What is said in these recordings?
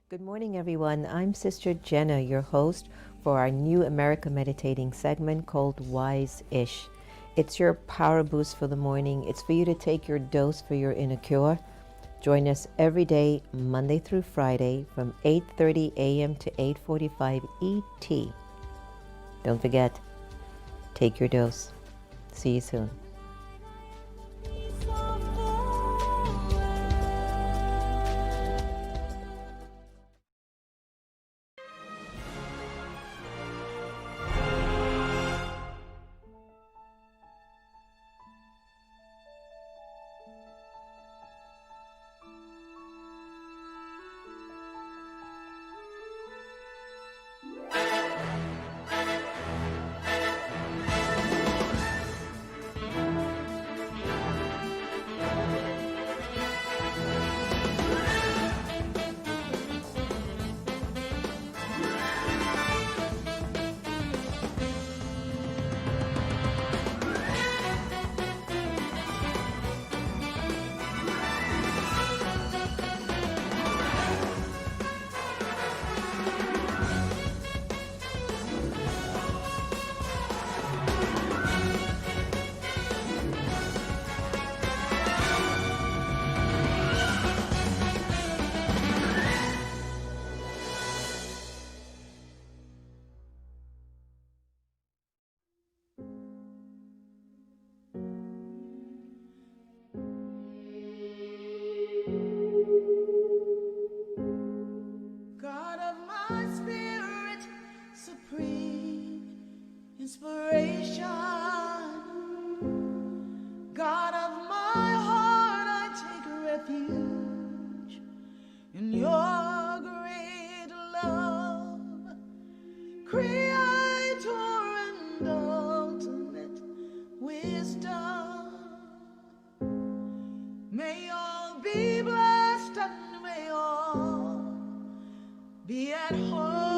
Good morning, everyone. I'm Sister Jenna, your host for our new America Meditating segment called Wise-ish. It's your power boost for the morning. It's for you to take your dose for your inner cure. Join us every day, Monday through Friday, from 8:30 a.m. to 8:45 ET. Don't forget, take your dose. See you soon. Inspiration, God of my heart, I take refuge in your great love, Creator and ultimate wisdom. May all be blessed and may all be at home.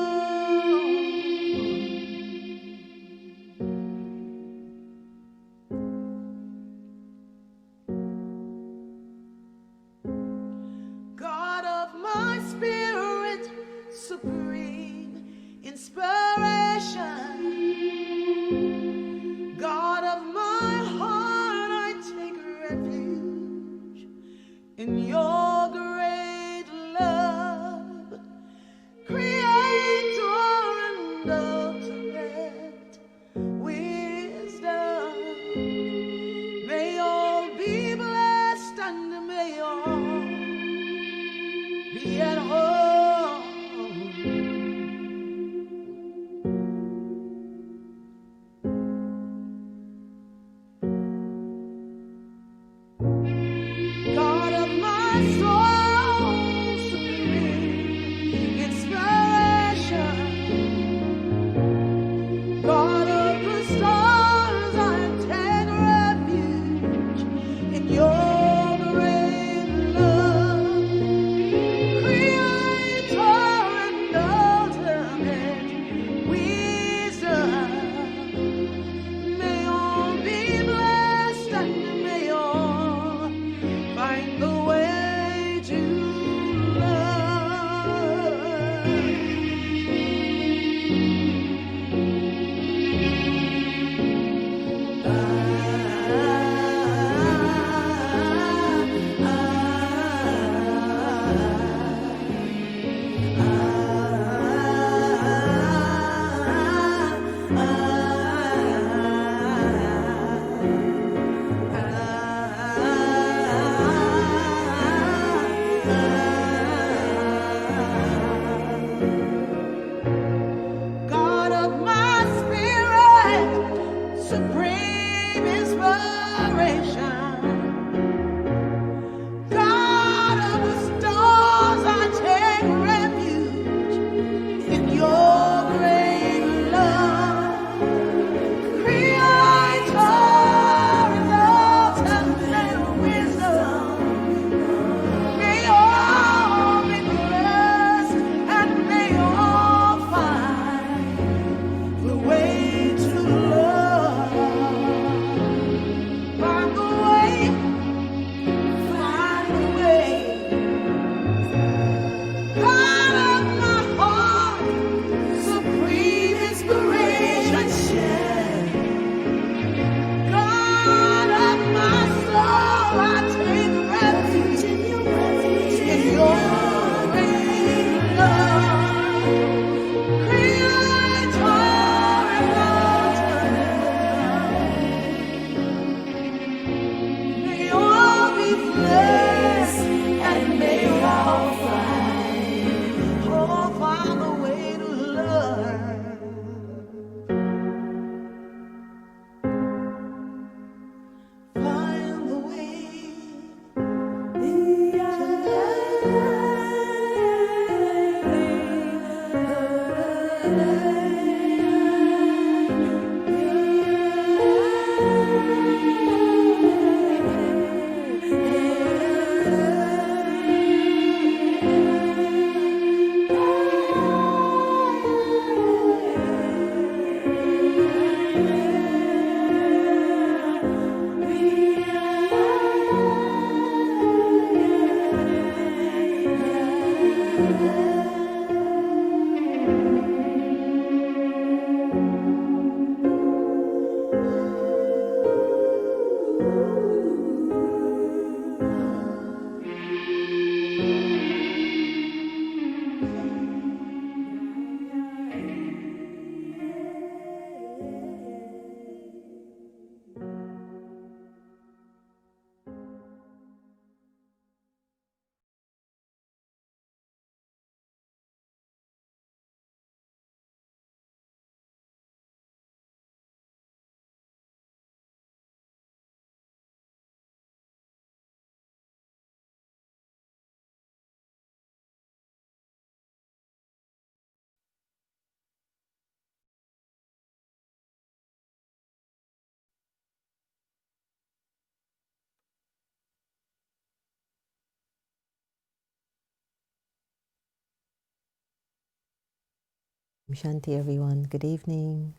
Shanti, everyone. Good evening.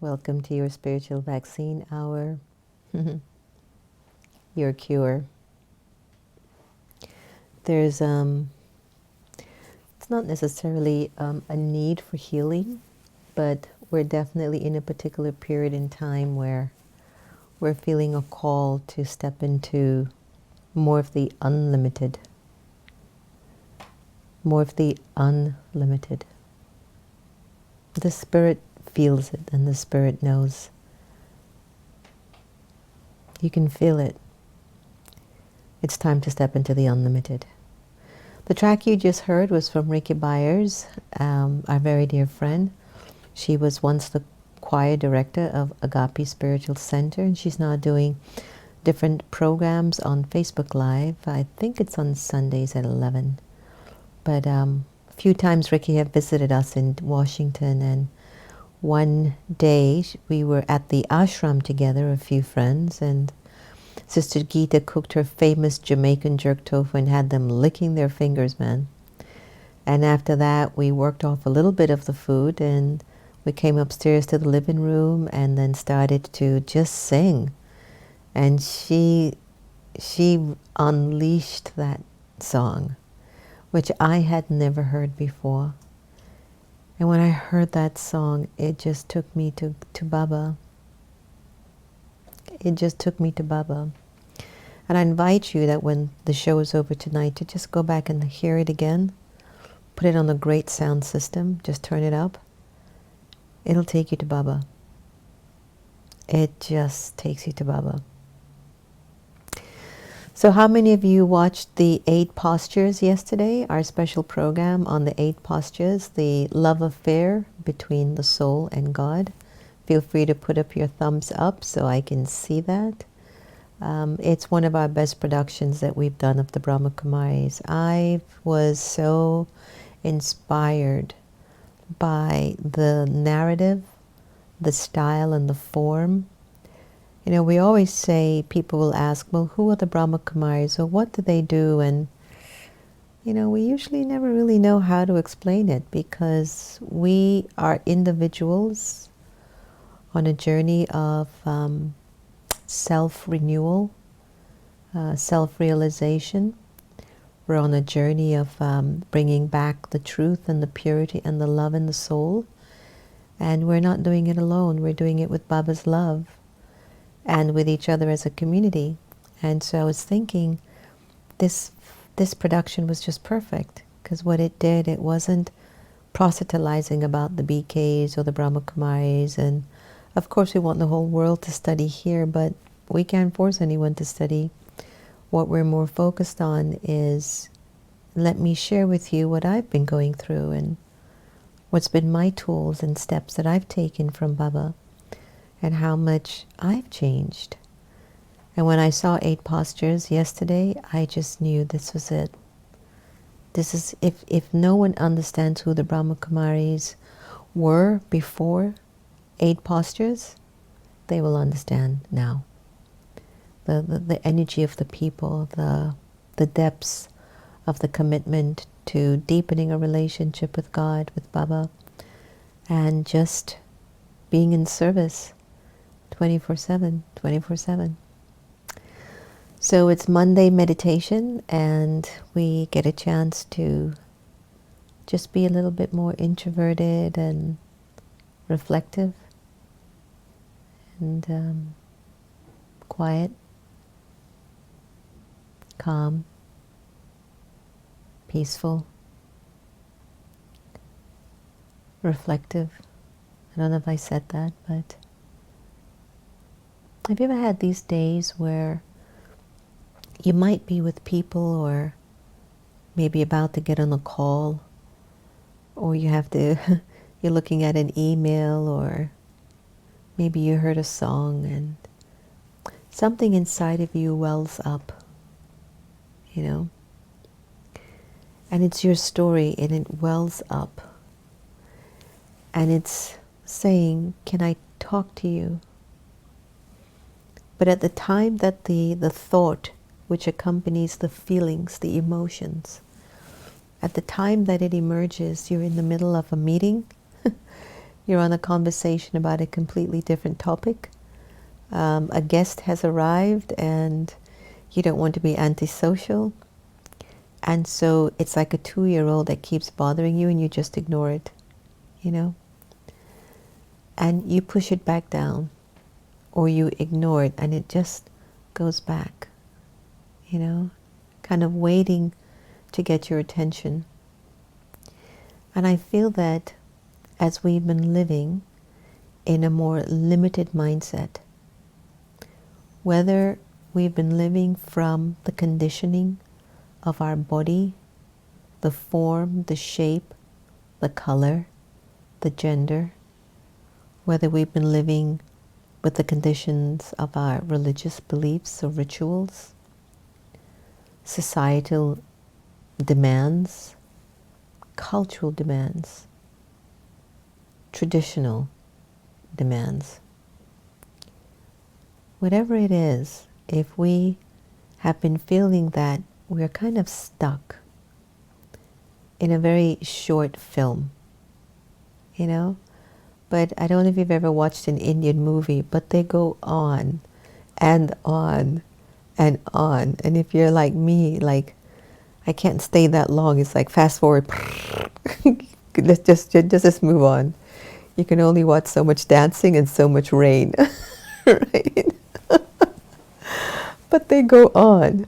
Welcome to your spiritual vaccine hour. Your cure. There's it's not necessarily a need for healing, but we're definitely in a particular period in time where we're feeling a call to step into more of the unlimited. More of the unlimited. The spirit feels it and the spirit knows. You can feel it. It's time to step into the unlimited. The track you just heard was from Ricky Byers, our very dear friend. She was once the choir director of Agape Spiritual Center, and she's now doing different programs on Facebook Live. I think it's on Sundays at 11. But a few times Ricky had visited us in Washington, and one day we were at the ashram together, a few friends, and Sister Geeta cooked her famous Jamaican jerk tofu and had them licking their fingers, man. And after that, we worked off a little bit of the food, and we came upstairs to the living room and then started to just sing. And she unleashed that song, which I had never heard before. And when I heard that song, it just took me to Baba. It just took me to Baba. And I invite you that when the show is over tonight to just go back and hear it again. Put it on a great sound system. Just turn it up. It'll take you to Baba. It just takes you to Baba. So how many of you watched the 8 postures yesterday? Our special program on the 8 postures, the love affair between the soul and God. Feel free to put up your thumbs up so I can see that. It's one of our best productions that we've done of the Brahma Kumaris. I was so inspired by the narrative, the style, and the form. You know, we always say, people will ask, well, who are the Brahma Kumaris, or what do they do? And, you know, we usually never really know how to explain it, because we are individuals on a journey of self-renewal, self-realization. We're on a journey of bringing back the truth and the purity and the love in the soul. And we're not doing it alone. We're doing it with Baba's love and with each other as a community. And so I was thinking, this production was just perfect, because what it did, it wasn't proselytizing about the BKs or the Brahma Kumaris. And of course we want the whole world to study here, but we can't force anyone to study. What we're more focused on is, let me share with you what I've been going through and what's been my tools and steps that I've taken from Baba, and how much I've changed. And when I saw 8 postures yesterday, I just knew this was it. This is, if no one understands who the Brahma Kumaris were before 8 postures, they will understand now. The energy of the people, the depths of the commitment to deepening a relationship with God, with Baba, and just being in service 24/7, 24/7. So it's Monday meditation, and we get a chance to just be a little bit more introverted and reflective and quiet, calm, peaceful, reflective. I don't know if I said that, but have you ever had these days where you might be with people, or maybe about to get on a call, or you have to, you're looking at an email, or maybe you heard a song and something inside of you wells up, you know, and it's your story and it wells up and it's saying, can I talk to you? But at the time that the thought which accompanies the feelings, the emotions, at the time that it emerges, you're in the middle of a meeting, You're on a conversation about a completely different topic. A guest has arrived and you don't want to be antisocial. And so it's like a 2-year-old that keeps bothering you and you just ignore it, you know? And you push it back down or you ignore it and it just goes back, you know? Kind of waiting to get your attention. And I feel that as we've been living in a more limited mindset, whether we've been living from the conditioning of our body, the form, the shape, the color, the gender, whether we've been living with the conditions of our religious beliefs or rituals, societal demands, cultural demands, traditional demands. Whatever it is, if we have been feeling that we're kind of stuck in a very short film, you know? But I don't know if you've ever watched an Indian movie, but they go on and on and on. And if you're like me, like, I can't stay that long. It's like fast forward. Let's move on. You can only watch so much dancing and so much rain, right? But they go on.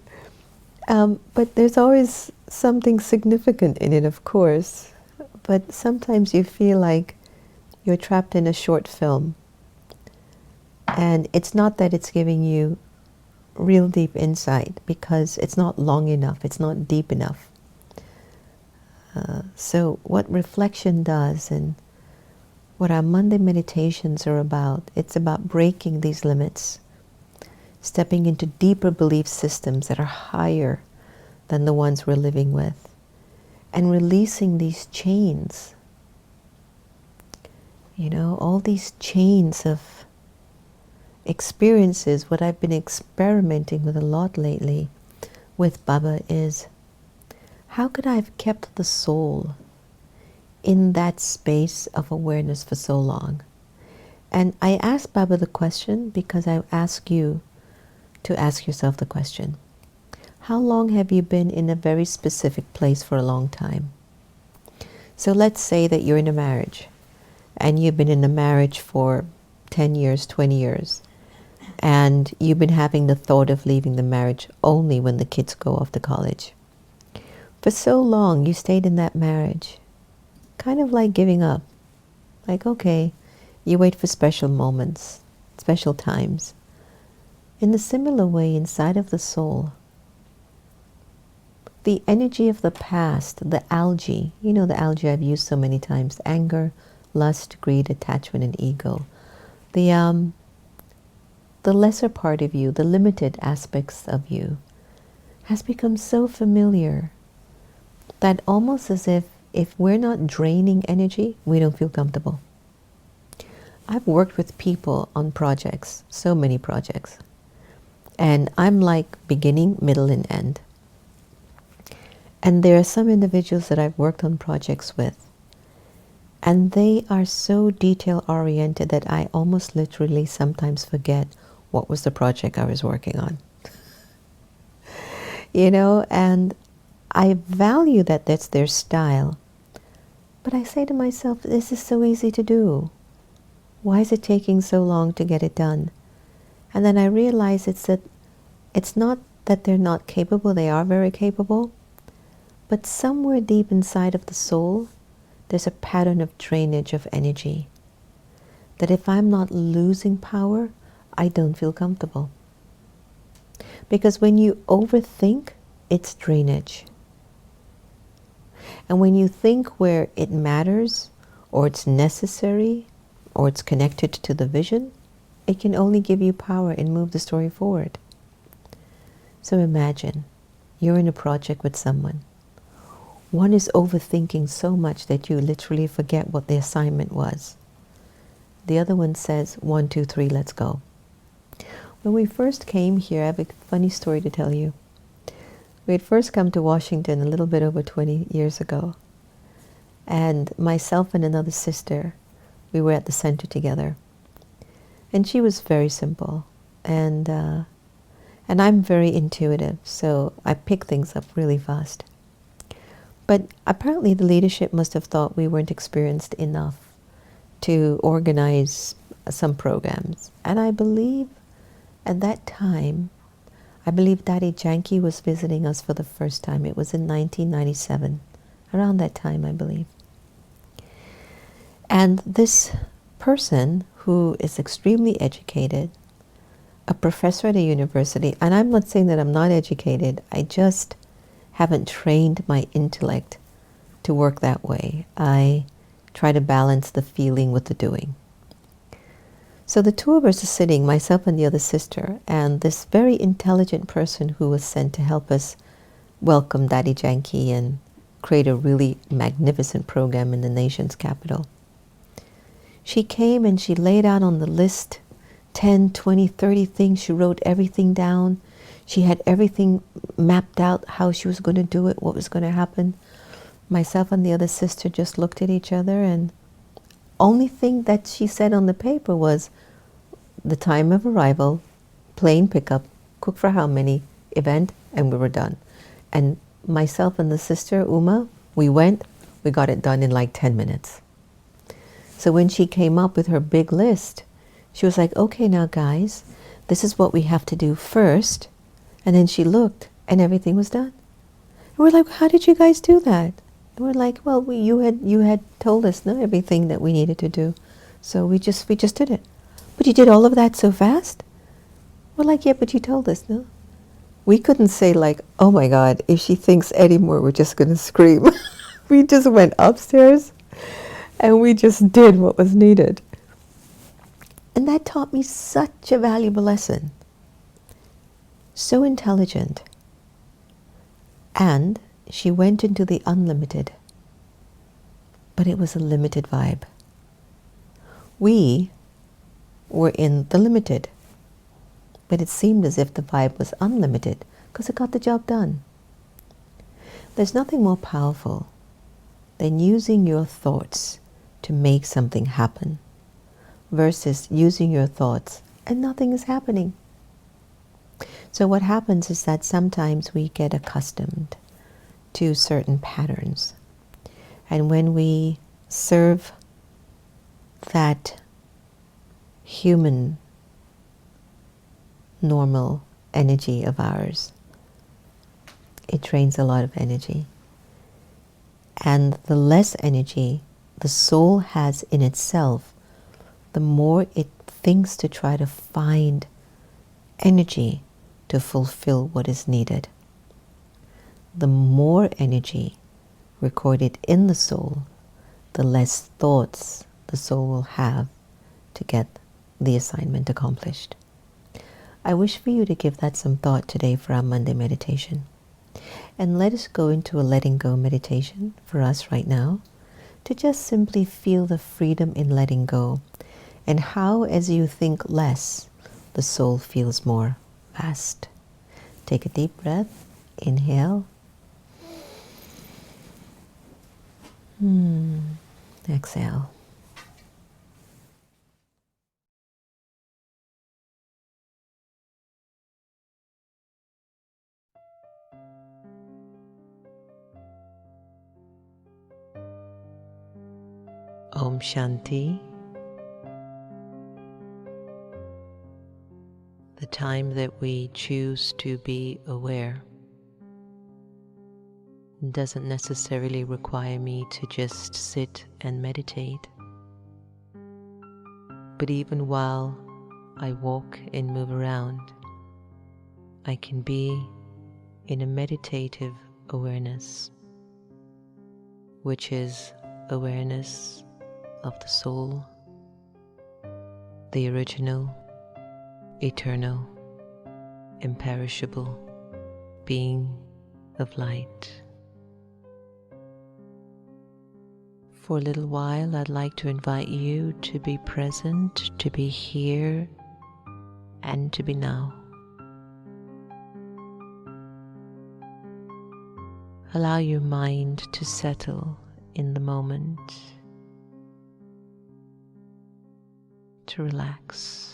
But there's always something significant in it, of course. But sometimes you feel like you're trapped in a short film. And it's not that it's giving you real deep insight, because it's not long enough, it's not deep enough. So what reflection does, and what our Monday meditations are about, it's about breaking these limits, stepping into deeper belief systems that are higher than the ones we're living with, and releasing these chains. You know, all these chains of experiences. What I've been experimenting with a lot lately with Baba is, how could I have kept the soul in that space of awareness for so long? And I asked Baba the question because I ask you to ask yourself the question. How long have you been in a very specific place for a long time? So let's say that you're in a marriage, and you've been in a marriage for 10 years, 20 years, and you've been having the thought of leaving the marriage only when the kids go off to college. For so long, you stayed in that marriage, kind of like giving up. Like, okay, you wait for special moments, special times. In a similar way, inside of the soul, the energy of the past, the algae, you know the algae I've used so many times, anger, lust, greed, attachment, and ego. The lesser part of you, the limited aspects of you, has become so familiar that almost as if we're not draining energy, we don't feel comfortable. I've worked with people on projects, so many projects, and I'm like beginning, middle, and end. And there are some individuals that I've worked on projects with, and they are so detail-oriented that I almost literally sometimes forget what was the project I was working on. You know, and I value that that's their style. But I say to myself, this is so easy to do. Why is it taking so long to get it done? And then I realize it's not that they're not capable, they are very capable, but somewhere deep inside of the soul, there's a pattern of drainage of energy. That if I'm not losing power, I don't feel comfortable. Because when you overthink, it's drainage. And when you think where it matters, or it's necessary, or it's connected to the vision, it can only give you power and move the story forward. So imagine, you're in a project with someone. One is overthinking so much that you literally forget what the assignment was. The other one says, 1, 2, 3, let's go. When we first came here, I have a funny story to tell you. We had first come to Washington a little bit over 20 years ago. And myself and another sister, we were at the center together. And she was very simple. And I'm very intuitive, so I pick things up really fast. But apparently the leadership must have thought we weren't experienced enough to organize some programs. And I believe at that time, I believe Daddy Janki was visiting us for the first time. It was in 1997, around that time, I believe. And this person who is extremely educated, a professor at a university, and I'm not saying that I'm not educated, I just haven't trained my intellect to work that way. I try to balance the feeling with the doing. So the two of us are sitting, myself and the other sister, and this very intelligent person who was sent to help us welcome Daddy Janki and create a really magnificent program in the nation's capital. She came and she laid out on the list 10, 20, 30 things. She wrote everything down. She had everything mapped out, how she was going to do it, what was going to happen. Myself and the other sister just looked at each other, and only thing that she said on the paper was the time of arrival, plane pickup, cook for how many, event, and we were done. And myself and the sister, Uma, we went, we got it done in like 10 minutes. So when she came up with her big list, she was like, okay, now guys, this is what we have to do first. And then she looked, and everything was done. And we're like, how did you guys do that? And we're like, well, you had told us everything that we needed to do, so we just did it. But you did all of that so fast? We're like, yeah, but you told us, no? We couldn't say like, oh my God, if she thinks anymore, we're just going to scream. We just went upstairs, and we just did what was needed. And that taught me such a valuable lesson. So intelligent. And she went into the unlimited. But it was a limited vibe. We were in the limited. But it seemed as if the vibe was unlimited because it got the job done. There's nothing more powerful than using your thoughts to make something happen versus using your thoughts and nothing is happening. So what happens is that sometimes we get accustomed to certain patterns. And when we serve that human, normal energy of ours, it drains a lot of energy. And the less energy the soul has in itself, the more it thinks to try to find energy to fulfill what is needed. The more energy recorded in the soul, the less thoughts the soul will have to get the assignment accomplished. I wish for you to give that some thought today for our Monday meditation. And let us go into a letting go meditation for us right now, to just simply feel the freedom in letting go, and how as you think less, the soul feels more vast. Take a deep breath, inhale, exhale. Om Shanti. The time that we choose to be aware doesn't necessarily require me to just sit and meditate. But even while I walk and move around, I can be in a meditative awareness, which is awareness of the soul, the original, eternal, imperishable being of light. For a little while, I'd like to invite you to be present, to be here, and to be now. Allow your mind to settle in the moment, to relax.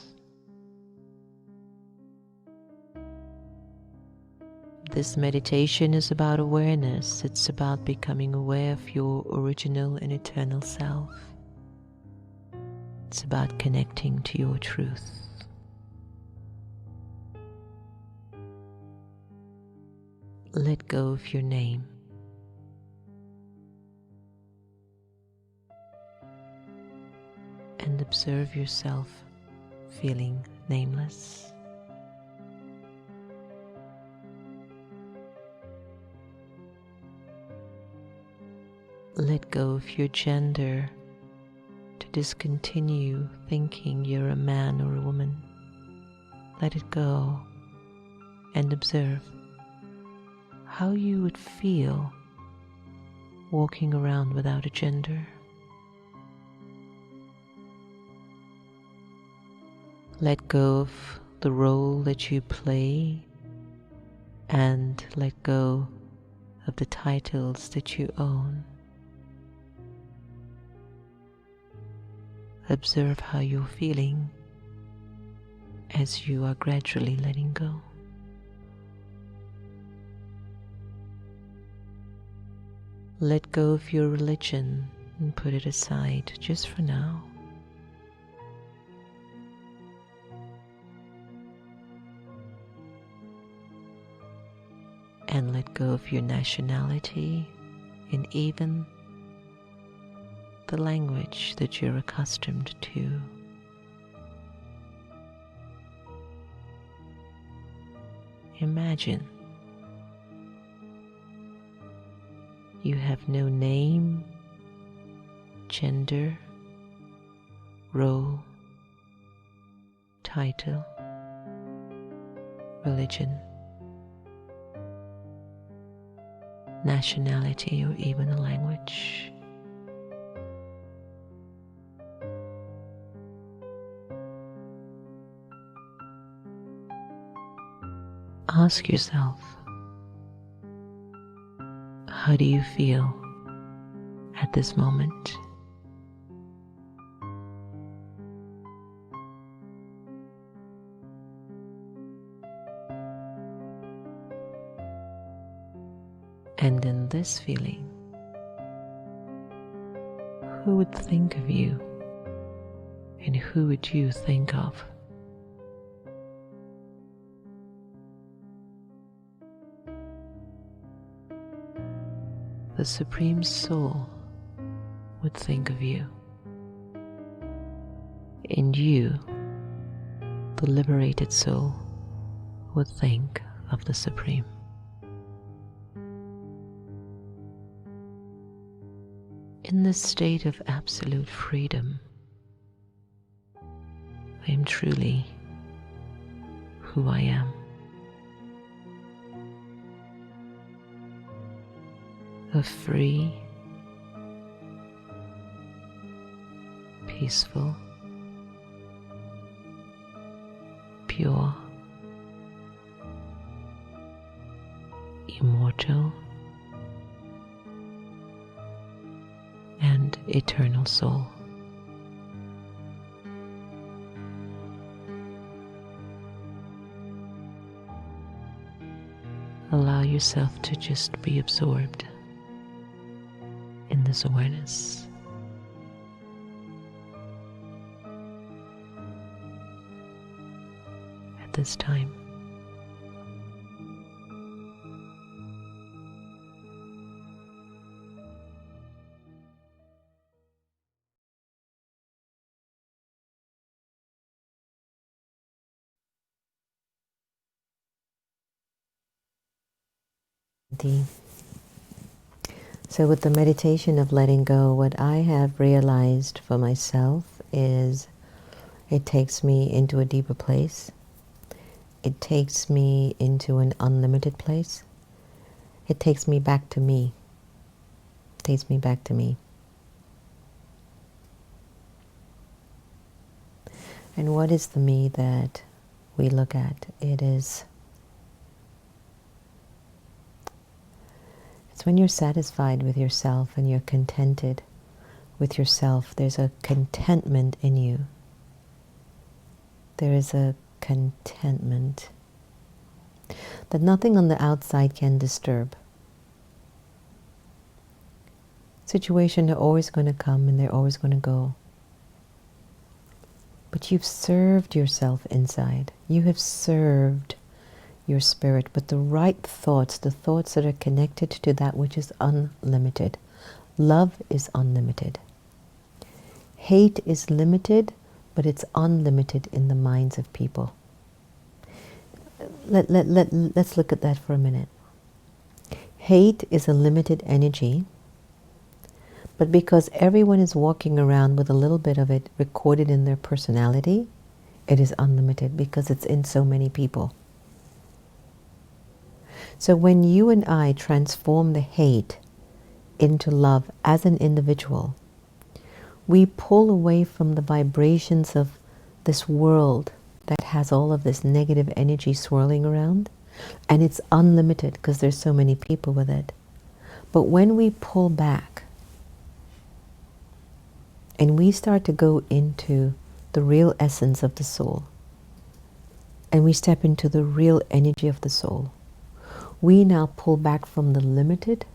This meditation is about awareness. It's about becoming aware of your original and eternal self. It's about connecting to your truth. Let go of your name. And observe yourself feeling nameless. Let go of your gender to discontinue thinking you're a man or a woman. Let it go and observe how you would feel walking around without a gender. Let go of the role that you play and let go of the titles that you own. Observe how you're feeling as you are gradually letting go. Let go of your religion and put it aside just for now. And let go of your nationality and even the language that you're accustomed to. Imagine you have no name, gender, role, title, religion, nationality, or even a language. Ask yourself, how do you feel at this moment? And in this feeling, who would think of you and who would you think of? The Supreme Soul would think of you, and you, the liberated soul, would think of the Supreme. In this state of absolute freedom, I am truly who I am. A free, peaceful, pure, immortal, and eternal soul. Allow yourself to just be absorbed in this awareness. At this time, so with the meditation of letting go, what I have realized for myself is it takes me into a deeper place. It takes me into an unlimited place. It takes me back to me. It takes me back to me. And what is the me that we look it's It's when you're satisfied with yourself and you're contented with yourself. There's a contentment in you. There is a contentment that nothing on the outside can disturb. Situations are always going to come and they're always going to go. But you've served yourself inside. You have served your spirit with the right thoughts, the thoughts that are connected to that which is unlimited. Love is unlimited. Hate is limited, but it's unlimited in the minds of people. Let's look at that for a minute. Hate is a limited energy, but because everyone is walking around with a little bit of it recorded in their personality, it is unlimited because it's in so many people. So when you and I transform the hate into love as an individual, we pull away from the vibrations of this world that has all of this negative energy swirling around, and it's unlimited because there's so many people with it. But when we pull back and we start to go into the real essence of the soul, and we step into the real energy of the soul, we now pull back from the limited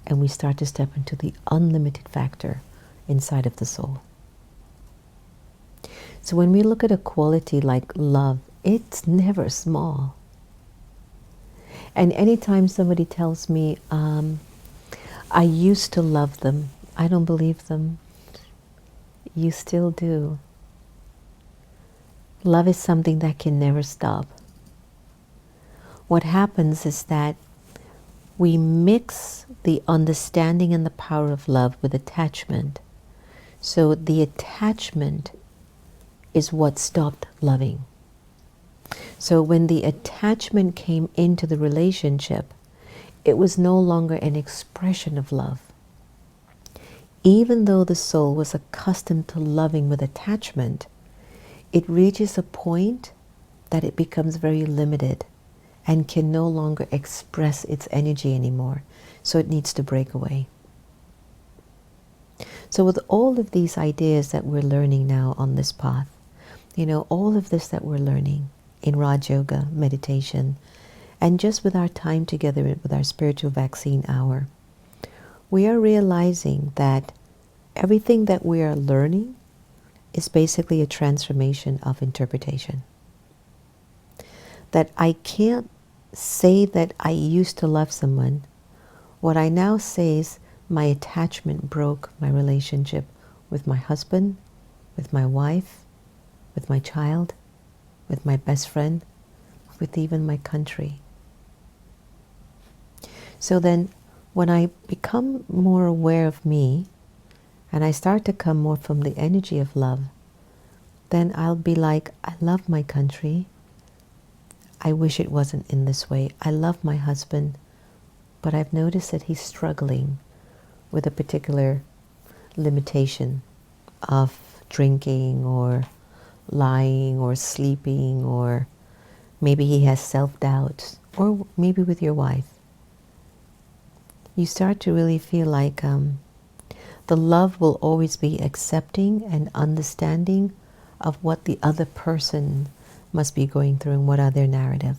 and we start to step into the unlimited factor inside of the soul. So when we look at a quality like love, it's never small. And anytime somebody tells me, I used to love them, I don't believe them. You still do. Love is something that can never stop. What happens is that we mix the understanding and the power of love with attachment. So the attachment is what stopped loving. So when the attachment came into the relationship, it was no longer an expression of love. Even though the soul was accustomed to loving with attachment, it reaches a point that it becomes very limited and can no longer express its energy anymore. So it needs to break away. So with all of these ideas that we're learning now on this path, all of this that we're learning in Raja Yoga, meditation, and just with our time together with our spiritual vaccine hour, we are realizing that everything that we are learning is basically a transformation of interpretation. That I can't say that I used to love someone. What I now say is my attachment broke my relationship with my husband, with my wife, with my child, with my best friend, with even my country. So then when I become more aware of me and I start to come more from the energy of love, then I'll be like, I love my country. I wish it wasn't in this way. I love my husband, but I've noticed that he's struggling with a particular limitation of drinking or lying or sleeping, or maybe he has self-doubt, or maybe with your wife. You start to really feel like the love will always be accepting and understanding of what the other person must be going through and what are their narrative.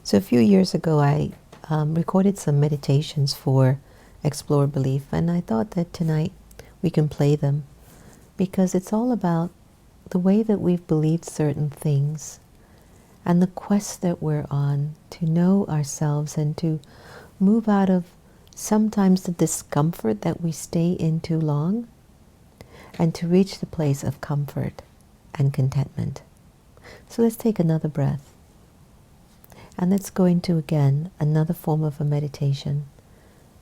So a few years ago I recorded some meditations for Explore Belief, and I thought that tonight we can play them because it's all about the way that we've believed certain things and the quest that we're on to know ourselves and to move out of sometimes the discomfort that we stay in too long and to reach the place of comfort and contentment. So let's take another breath. And let's go into, again, another form of a meditation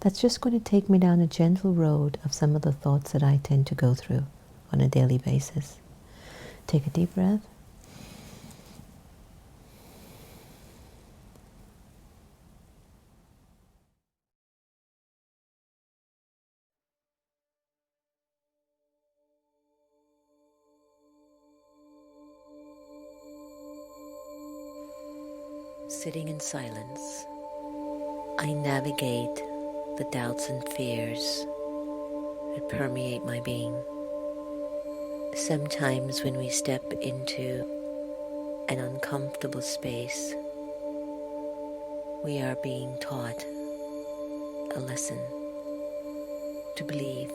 that's just going to take me down a gentle road of some of the thoughts that I tend to go through on a daily basis. Take a deep breath. Sitting in silence, I navigate the doubts and fears that permeate my being. Sometimes when we step into an uncomfortable space, we are being taught a lesson to believe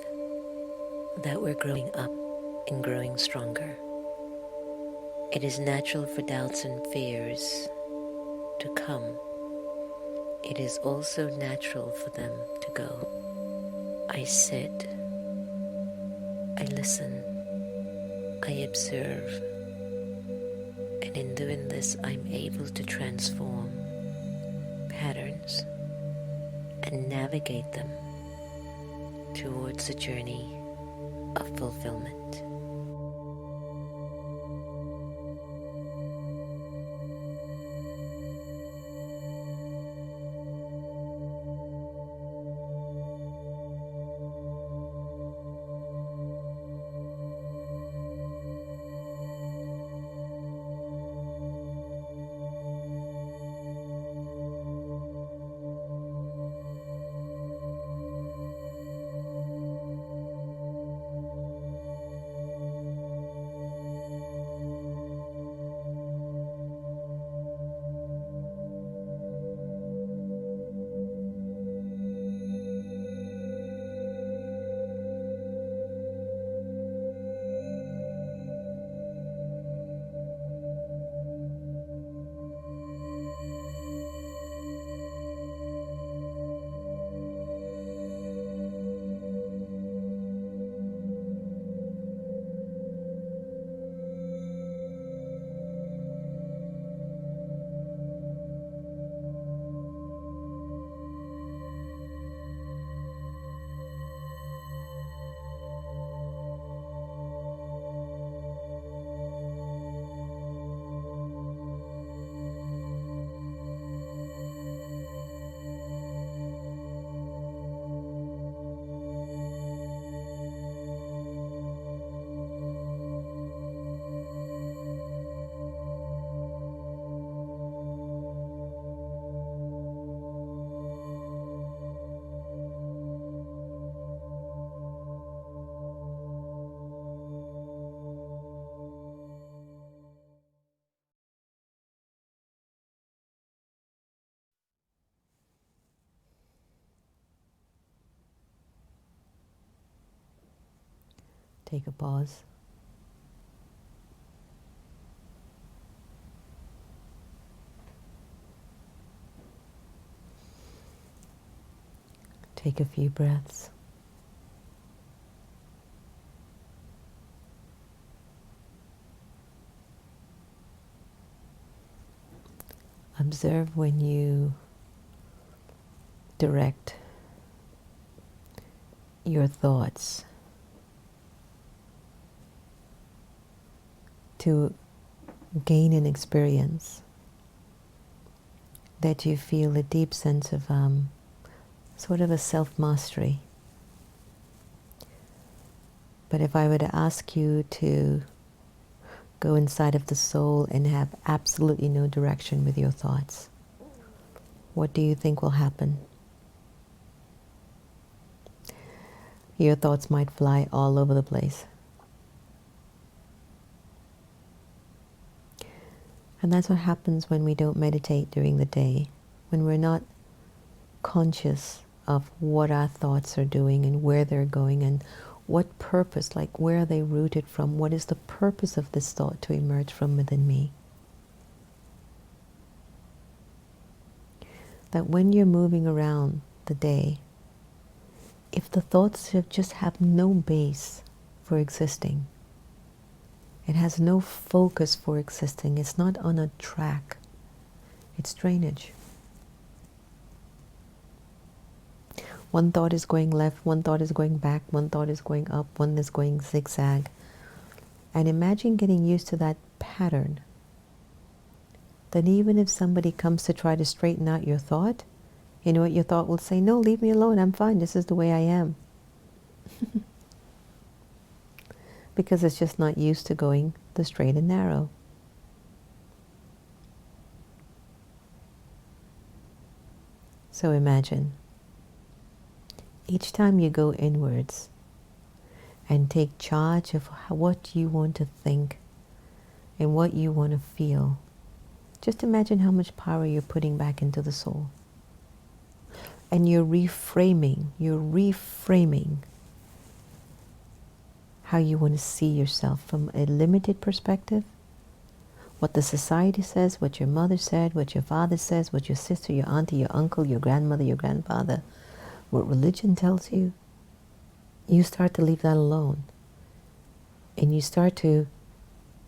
that we're growing up and growing stronger. It is natural for doubts and fears to come. It is also natural for them to go. I sit, I listen, I observe, and in doing this, I'm able to transform patterns and navigate them towards a journey of fulfillment. Take a pause. Take a few breaths. Observe when you direct your thoughts to gain an experience that you feel a deep sense of sort of a self-mastery. But if I were to ask you to go inside of the soul and have absolutely no direction with your thoughts, what do you think will happen? Your thoughts might fly all over the place. And that's what happens when we don't meditate during the day, when we're not conscious of what our thoughts are doing and where they're going and what purpose, like where are they rooted from, what is the purpose of this thought to emerge from within me. That when you're moving around the day, if the thoughts just have no base for existing, it has no focus for existing, it's not on a track, it's drainage. One thought is going left, one thought is going back, one thought is going up, one is going zigzag. And imagine getting used to that pattern. Then even if somebody comes to try to straighten out your thought, you know what your thought will say? No, leave me alone, I'm fine, this is the way I am. Because it's just not used to going the straight and narrow. So imagine, each time you go inwards and take charge of what you want to think and what you want to feel, just imagine how much power you're putting back into the soul. And you're reframing how you want to see yourself from a limited perspective. What the society says, what your mother said, what your father says, what your sister, your auntie, your uncle, your grandmother, your grandfather, what religion tells you, you start to leave that alone. And you start to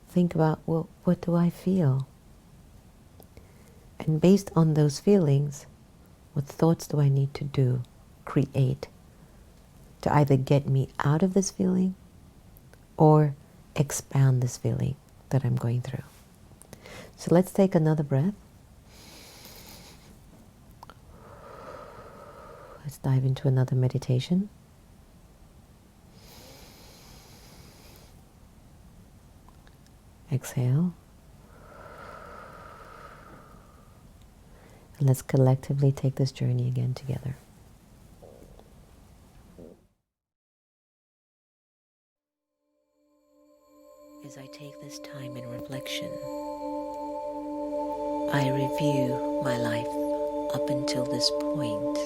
think about, well, what do I feel? And based on those feelings, what thoughts do I need to do, create, to either get me out of this feeling or expand this feeling that I'm going through? So let's take another breath. Let's dive into another meditation. Exhale. And let's collectively take this journey again together. As I take this time in reflection, I review my life up until this point,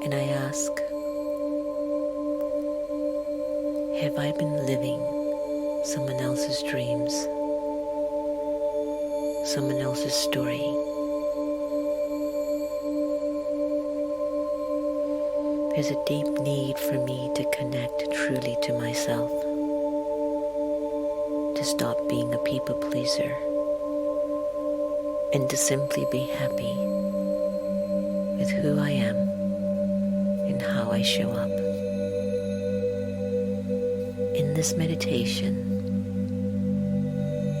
and I ask, have I been living someone else's dreams, someone else's story? There's a deep need for me to connect truly to myself, to stop being a people pleaser, and to simply be happy with who I am and how I show up. In this meditation,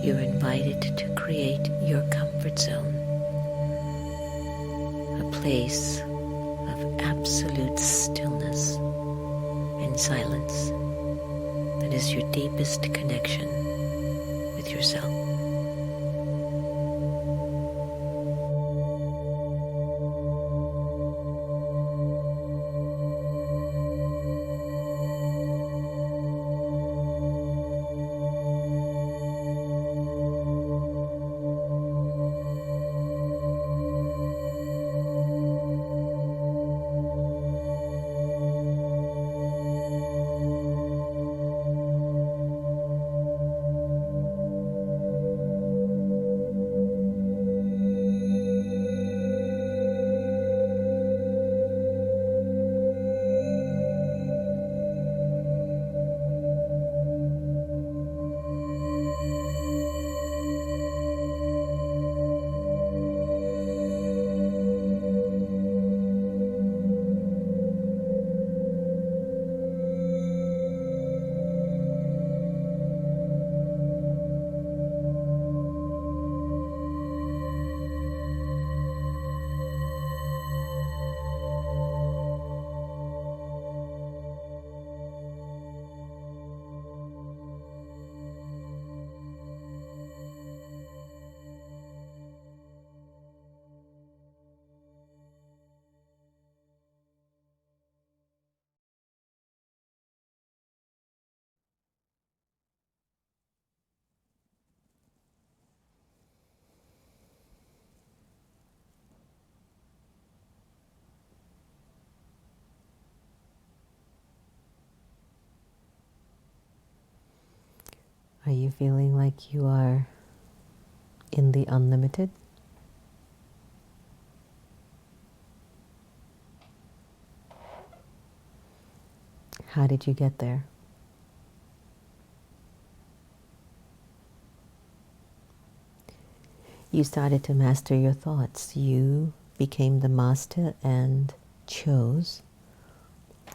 you're invited to create your comfort zone, a place of absolute stillness and silence that is your deepest connection with yourself. Are you feeling like you are in the unlimited? How did you get there? You started to master your thoughts. You became the master and chose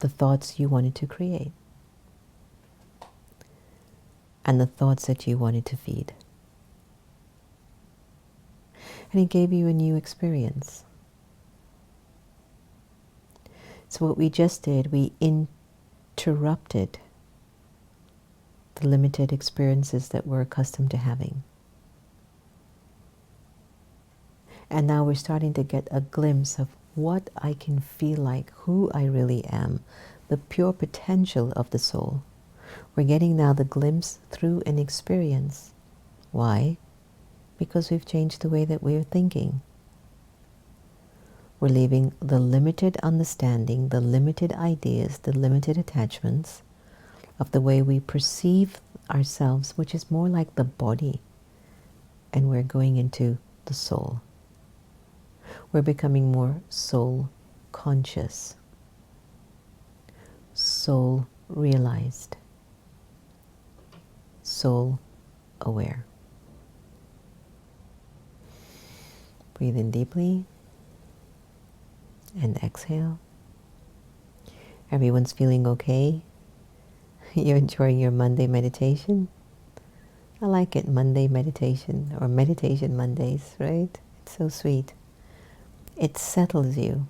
the thoughts you wanted to create and the thoughts that you wanted to feed. And it gave you a new experience. So what we just did, we interrupted the limited experiences that we're accustomed to having. And now we're starting to get a glimpse of what I can feel like, who I really am, the pure potential of the soul. We're getting now the glimpse through an experience. Why? Because we've changed the way that we're thinking. We're leaving the limited understanding, the limited ideas, the limited attachments of the way we perceive ourselves, which is more like the body, and we're going into the soul. We're becoming more soul conscious, soul realized, soul aware. Breathe in deeply and exhale. Everyone's feeling okay? You're enjoying your Monday meditation? I like it, Monday meditation, or meditation Mondays, right? It's so sweet. It settles you.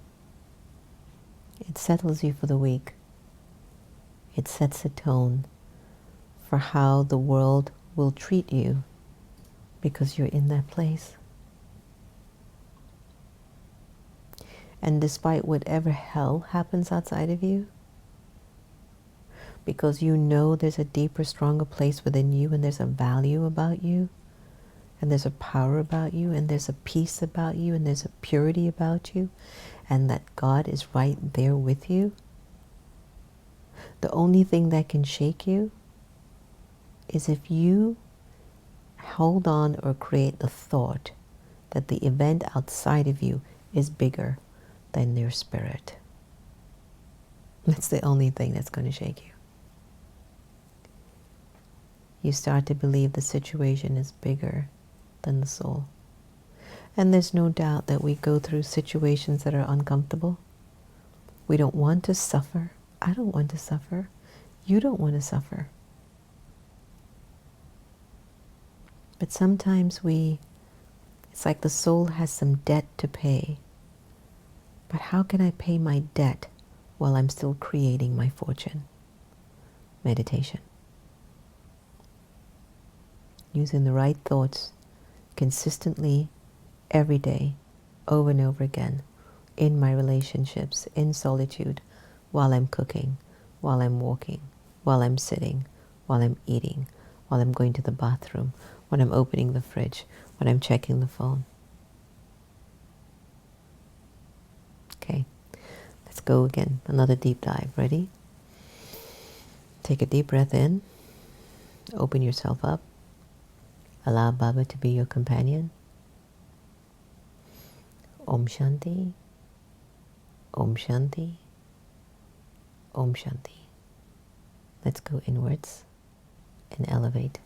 It settles you for the week. It sets a tone for how the world will treat you because you're in that place. And despite whatever hell happens outside of you, because you know there's a deeper, stronger place within you, and there's a value about you, and there's a power about you, and there's a peace about you, and there's a purity about you, and that God is right there with you, the only thing that can shake you is if you hold on or create the thought that the event outside of you is bigger than your spirit. That's the only thing that's going to shake you. You start to believe the situation is bigger than the soul. And there's no doubt that we go through situations that are uncomfortable. We don't want to suffer. I don't want to suffer. You don't want to suffer. But sometimes it's like the soul has some debt to pay. But how can I pay my debt while I'm still creating my fortune? Meditation. Using the right thoughts consistently every day, over and over again, in my relationships, in solitude, while I'm cooking, while I'm walking, while I'm sitting, while I'm eating, while I'm going to the bathroom, when I'm opening the fridge, when I'm checking the phone. Okay, let's go again. Another deep dive. Ready? Take a deep breath in. Open yourself up. Allow Baba to be your companion. Om Shanti. Om Shanti. Om Shanti. Let's go inwards and elevate.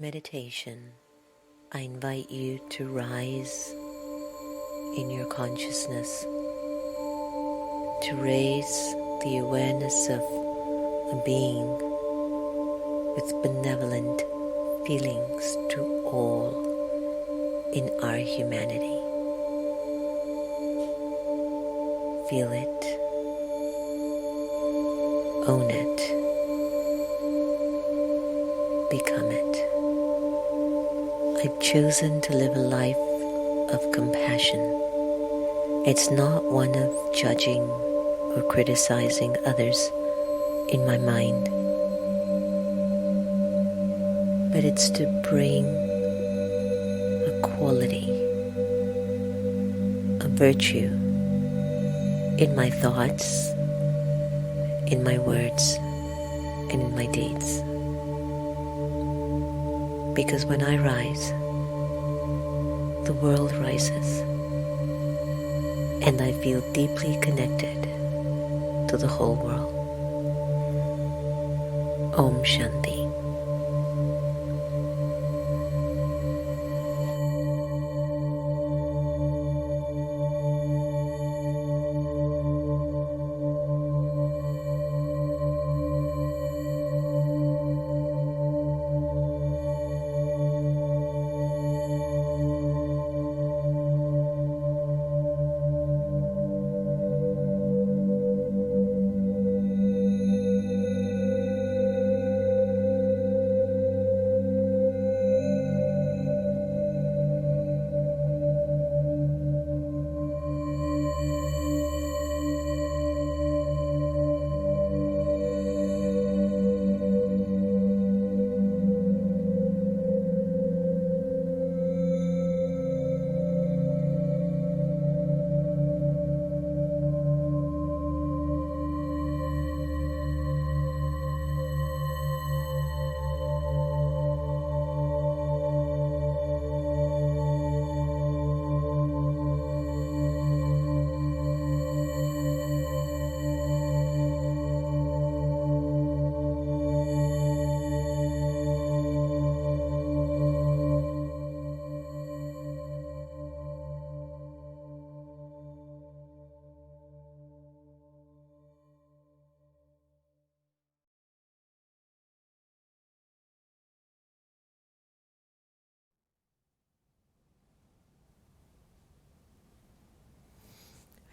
Meditation. I invite you to rise in your consciousness, to raise the awareness of a being with benevolent feelings to all in our humanity. Feel it, own it, become it. I've chosen to live a life of compassion. It's not one of judging or criticizing others in my mind, but it's to bring a quality, a virtue in my thoughts, in my words, and in my deeds. Because when I rise, the world rises, and I feel deeply connected to the whole world. Om Shanti.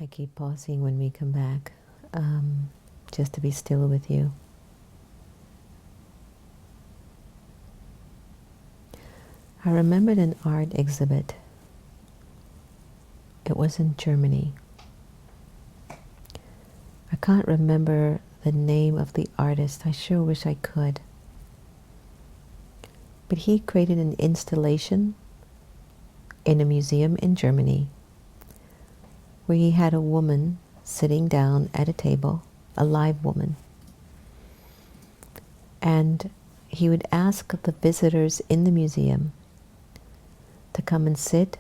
I keep pausing when we come back, just to be still with you. I remembered an art exhibit. It was in Germany. I can't remember the name of the artist. I sure wish I could. But he created an installation in a museum in Germany where he had a woman sitting down at a table, a live woman. And he would ask the visitors in the museum to come and sit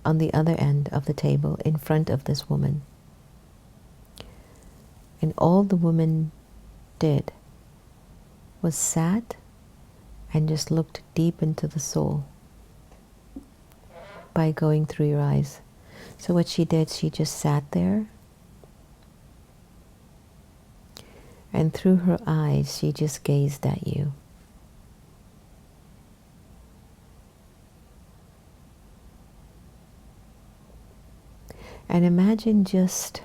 on the other end of the table in front of this woman. And all the woman did was sat and just looked deep into the soul by going through your eyes. So what she did, she just sat there, and through her eyes she just gazed at you. And imagine just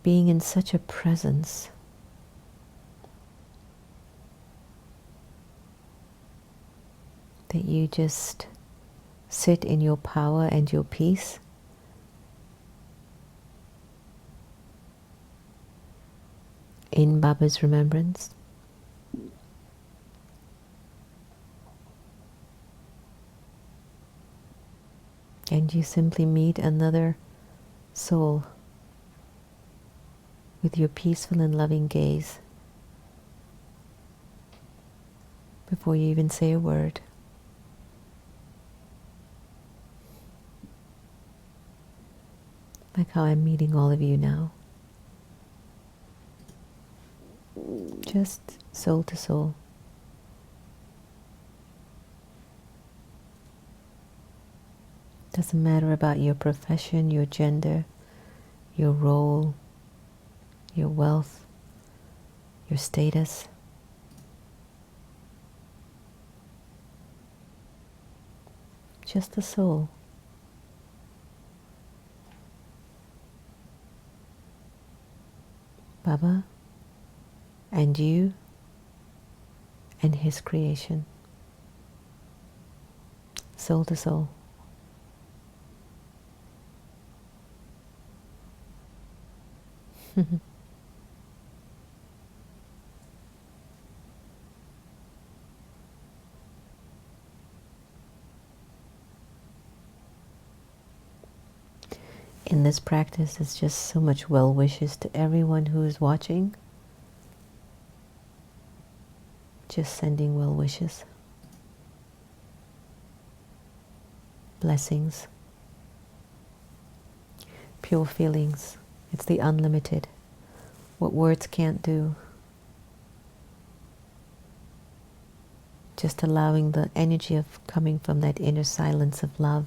being in such a presence. That you just sit in your power and your peace. In Baba's remembrance. And you simply meet another soul with your peaceful and loving gaze before you even say a word. Like how I'm meeting all of you now. Just soul to soul. Doesn't matter about your profession, your gender, your role, your wealth, your status. Just the soul. Baba and you and his creation. Soul to soul. In this practice, it's just so much well wishes to everyone who is watching. Just sending well wishes. Blessings. Pure feelings. It's the unlimited. What words can't do. Just allowing the energy of coming from that inner silence of love.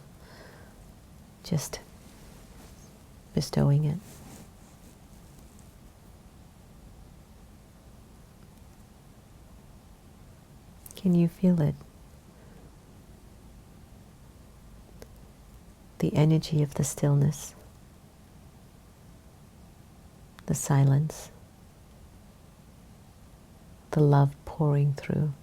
Just bestowing it. Can you feel it? The energy of the stillness, the silence, the love pouring through.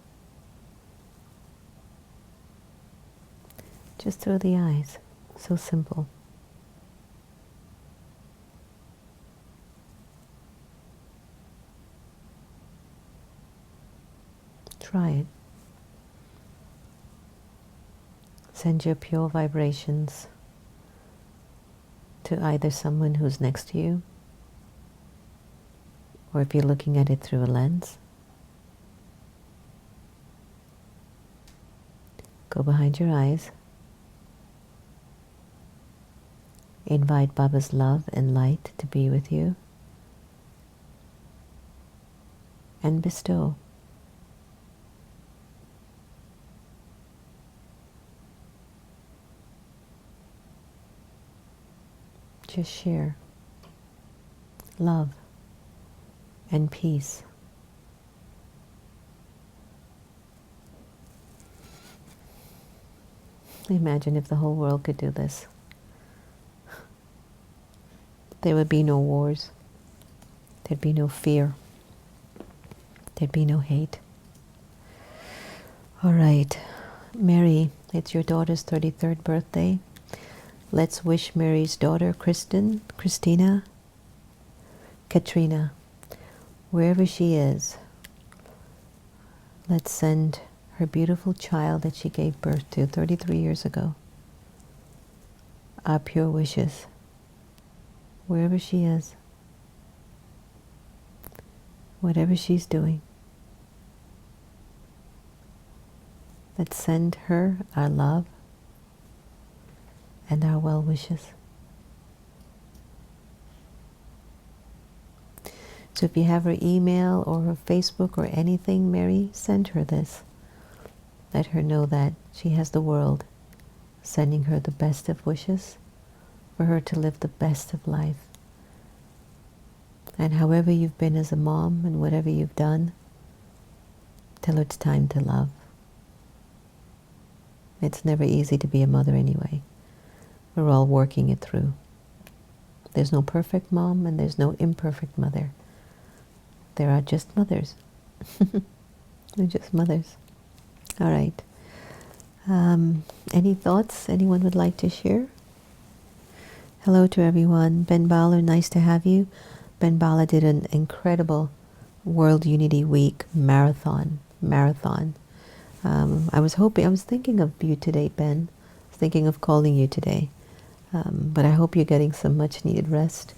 Just through the eyes. So simple. Try it. Send your pure vibrations to either someone who's next to you, or if you're looking at it through a lens, go behind your eyes. Invite Baba's love and light to be with you, and bestow. Just share love and peace. Imagine if the whole world could do this. there would be no wars. There'd be no fear. There'd be no hate. All right, Mary, it's your daughter's 33rd birthday. Let's wish Mary's daughter, Christina, Katrina, wherever she is, let's send her beautiful child that she gave birth to 33 years ago our pure wishes, wherever she is, whatever she's doing. Let's send her our love and our well wishes. So if you have her email or her Facebook or anything, Mary, send her this. Let her know that she has the world sending her the best of wishes for her to live the best of life. And however you've been as a mom and whatever you've done, tell her it's time to love. It's never easy to be a mother anyway. We're all working it through. There's no perfect mom and there's no imperfect mother. There are just mothers. They're just mothers. All right. Any thoughts anyone would like to share? Hello to everyone. Ben Bala, nice to have you. Ben Bala did an incredible World Unity Week marathon. I was thinking of you today, Ben. I was thinking of calling you today. But I hope you're getting some much needed rest.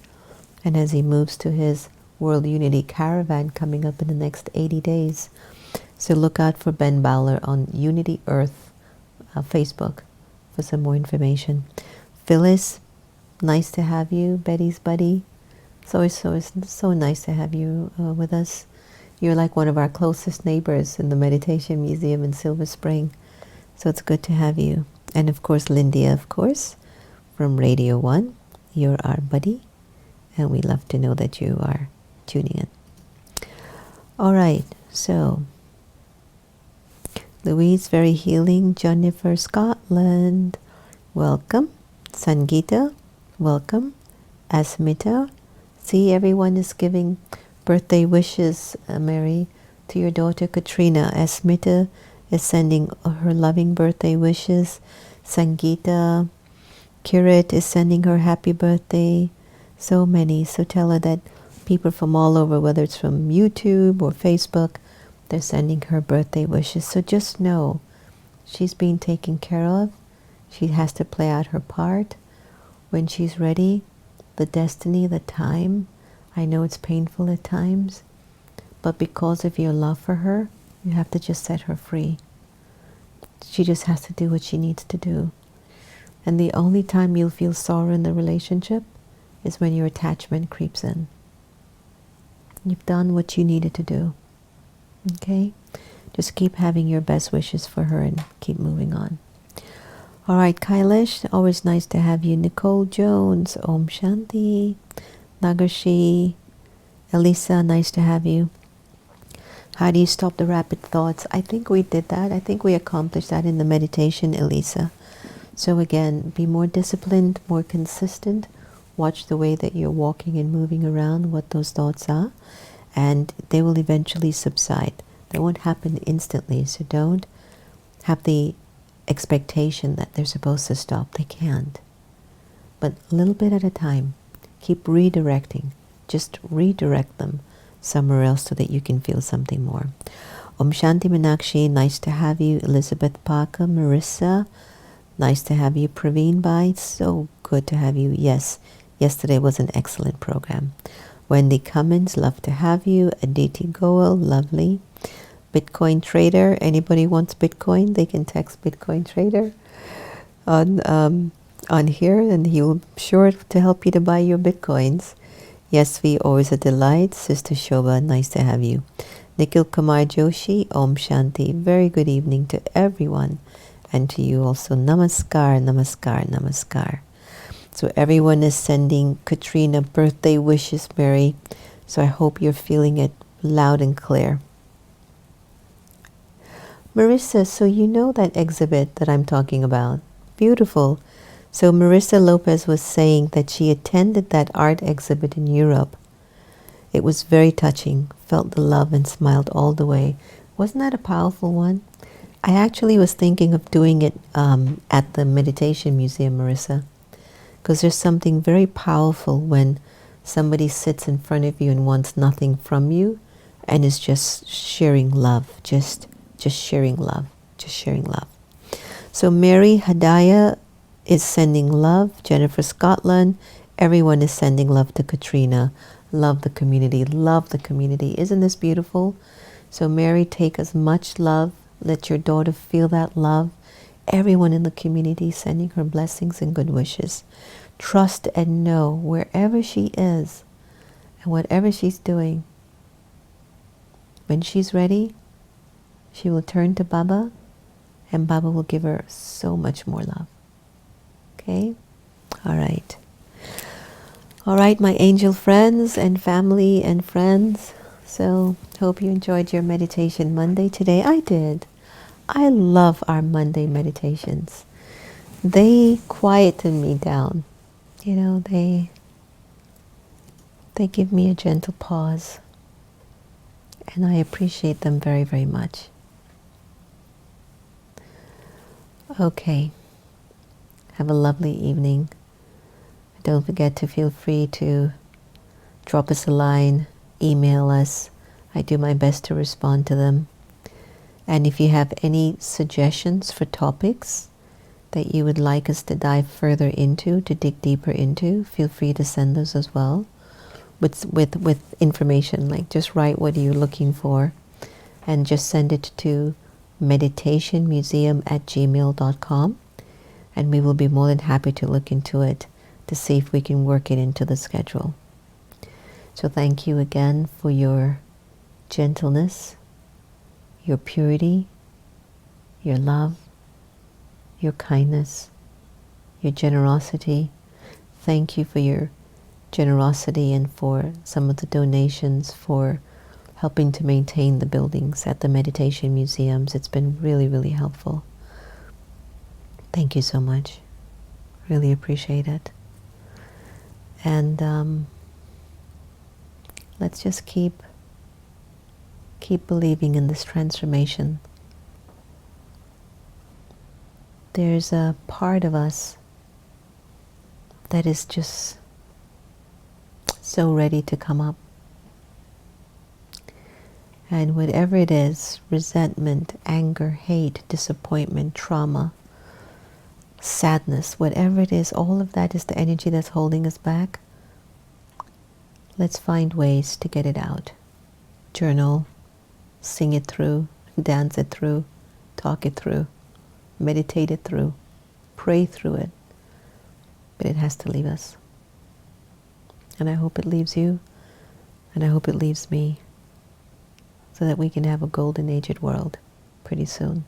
And as he moves to his World Unity Caravan coming up in the next 80 days. So look out for Ben Bowler on Unity Earth Facebook for some more information. Phyllis, nice to have you. Betty's buddy. It's so nice to have you with us. You're like one of our closest neighbors in the Meditation Museum in Silver Spring. So it's good to have you. And of course, Lindia, of course, from Radio 1. You're our buddy. And we love to know that you are tuning in. All right, so Louise, very healing. Jennifer, Scotland, welcome. Sangeeta, welcome. Asmita, see, everyone is giving birthday wishes, Mary, to your daughter Katrina. Asmita is sending her loving birthday wishes. Sangeeta, Kirit is sending her happy birthday. So many. So tell her that people from all over, whether it's from YouTube or Facebook, they're sending her birthday wishes. So just know she's being taken care of. She has to play out her part. When she's ready, the destiny, the time, I know it's painful at times, but because of your love for her, you have to just set her free. She just has to do what she needs to do. And the only time you'll feel sorrow in the relationship is when your attachment creeps in. You've done what you needed to do. Okay? Just keep having your best wishes for her and keep moving on. All right, Kailash, always nice to have you. Nicole Jones, Om Shanti. Nagashi, Elisa, nice to have you. How do you stop the rapid thoughts? I think we did that. I think we accomplished that in the meditation, Elisa. So again, be more disciplined, more consistent. Watch the way that you're walking and moving around, what those thoughts are, and they will eventually subside. They won't happen instantly, so don't have the expectation that they're supposed to stop. They can't. But a little bit at a time. Keep redirecting. Just redirect them somewhere else so that you can feel something more. Om Shanti Meenakshi, nice to have you. Elizabeth Parker, Marissa, nice to have you. Praveen Bhai, so good to have you. Yes, yesterday was an excellent program. Wendy Cummins, love to have you. Aditi Goel, lovely. Bitcoin Trader, anybody wants Bitcoin, they can text Bitcoin Trader on here, and he'll be sure to help you to buy your Bitcoins. Yes, we always a delight. Sister Shobha, nice to have you. Nikhil Kumar Joshi, Om Shanti. Very good evening to everyone, and to you also. Namaskar, namaskar, namaskar. So everyone is sending Katrina birthday wishes, Mary. So I hope you're feeling it loud and clear. Marissa, so you know that exhibit that I'm talking about. Beautiful. So Marissa Lopez was saying that she attended that art exhibit in Europe. It was very touching, felt the love and smiled all the way. Wasn't that a powerful one? I actually was thinking of doing it at the Meditation Museum, Marissa, because there's something very powerful when somebody sits in front of you and wants nothing from you and is just sharing love, just sharing love, just sharing love. So Mary Hadaya is sending love. Jennifer Scotland, everyone is sending love to Katrina. Love the community, love the community. Isn't this beautiful? So Mary, take as much love. Let your daughter feel that love. Everyone in the community sending her blessings and good wishes. Trust and know wherever she is and whatever she's doing, when she's ready, she will turn to Baba and Baba will give her so much more love. Okay? All right. All right, my angel friends and family and friends. So, hope you enjoyed your meditation Monday today. I did. I love our Monday meditations. They quieten me down. You know, they give me a gentle pause. And I appreciate them very, very much. Okay. Have a lovely evening. Don't forget to feel free to drop us a line, email us. I do my best to respond to them. And if you have any suggestions for topics that you would like us to dive further into, to dig deeper into, feel free to send those as well. With information, like just write what you're looking for and just send it to meditationmuseum@gmail.com, and we will be more than happy to look into it to see if we can work it into the schedule. So thank you again for your gentleness, your purity, your love, your kindness, your generosity. Thank you for your generosity and for some of the donations for helping to maintain the buildings at the meditation museums. It's been really, really helpful. Thank you so much. Really appreciate it. And let's just keep believing in this transformation. There's a part of us that is just so ready to come up. And whatever it is, resentment, anger, hate, disappointment, trauma, sadness, whatever it is, all of that is the energy that's holding us back. Let's find ways to get it out. Journal, sing it through, dance it through, talk it through, meditate it through, pray through it. But it has to leave us. And I hope it leaves you, and I hope it leaves me, so that we can have a golden aged world pretty soon.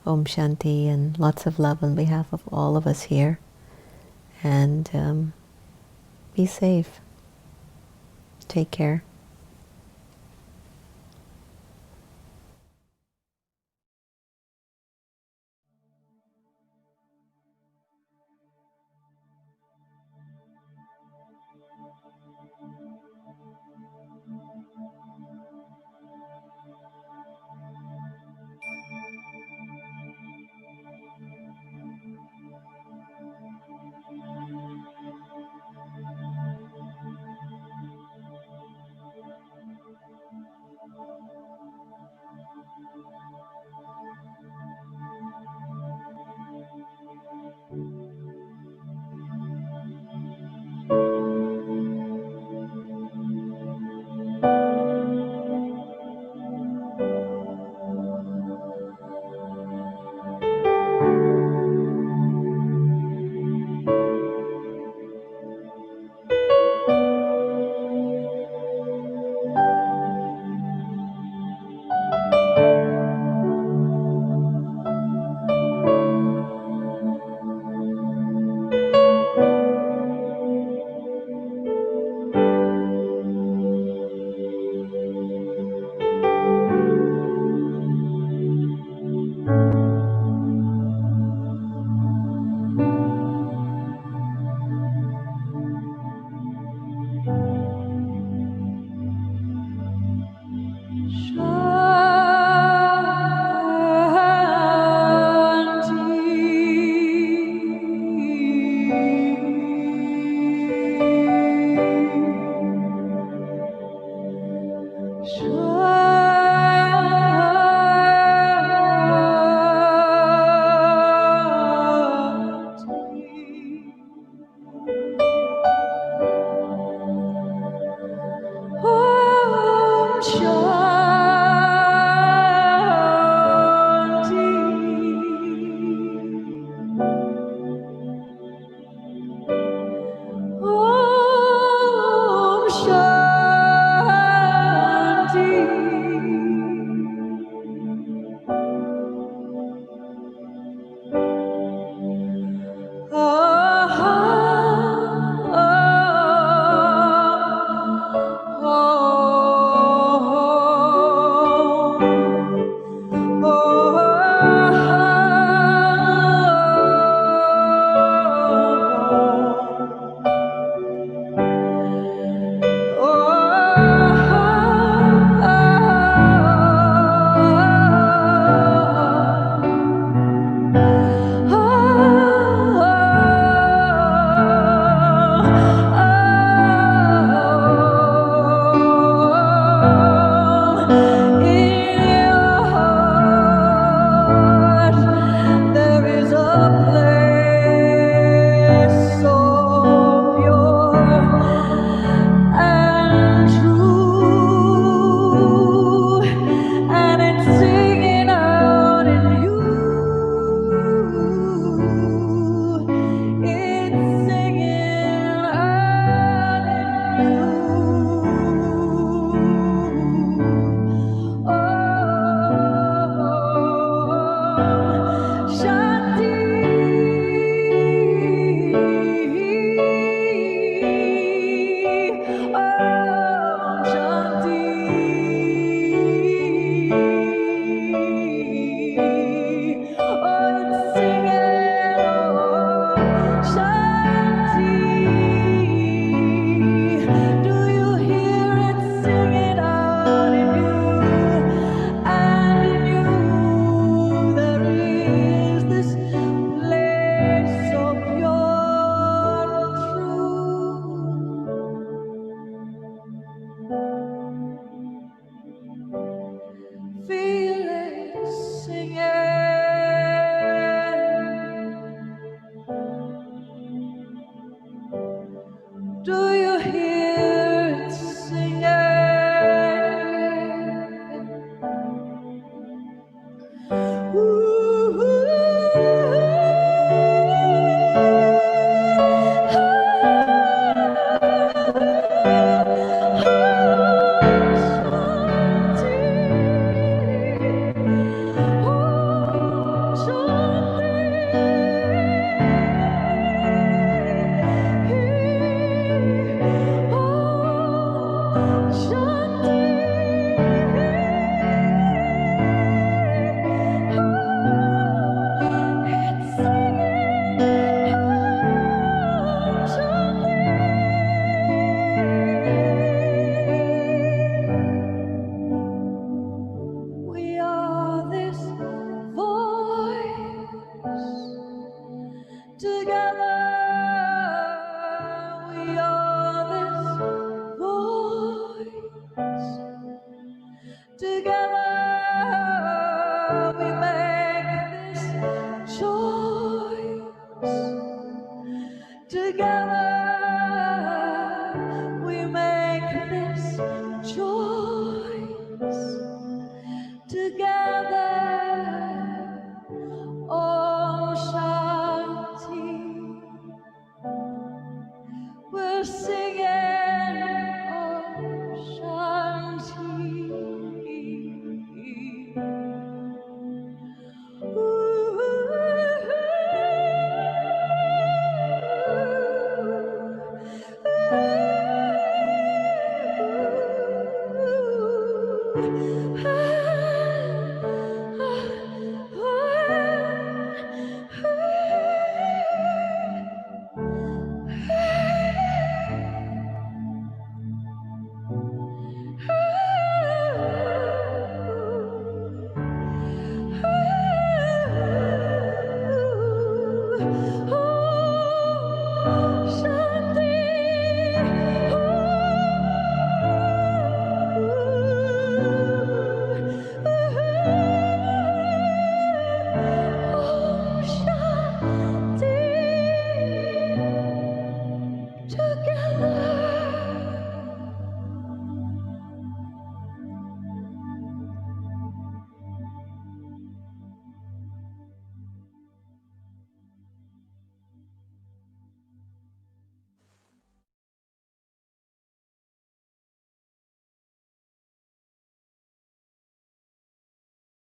Om Shanti, and lots of love on behalf of all of us here. And be safe. Take care.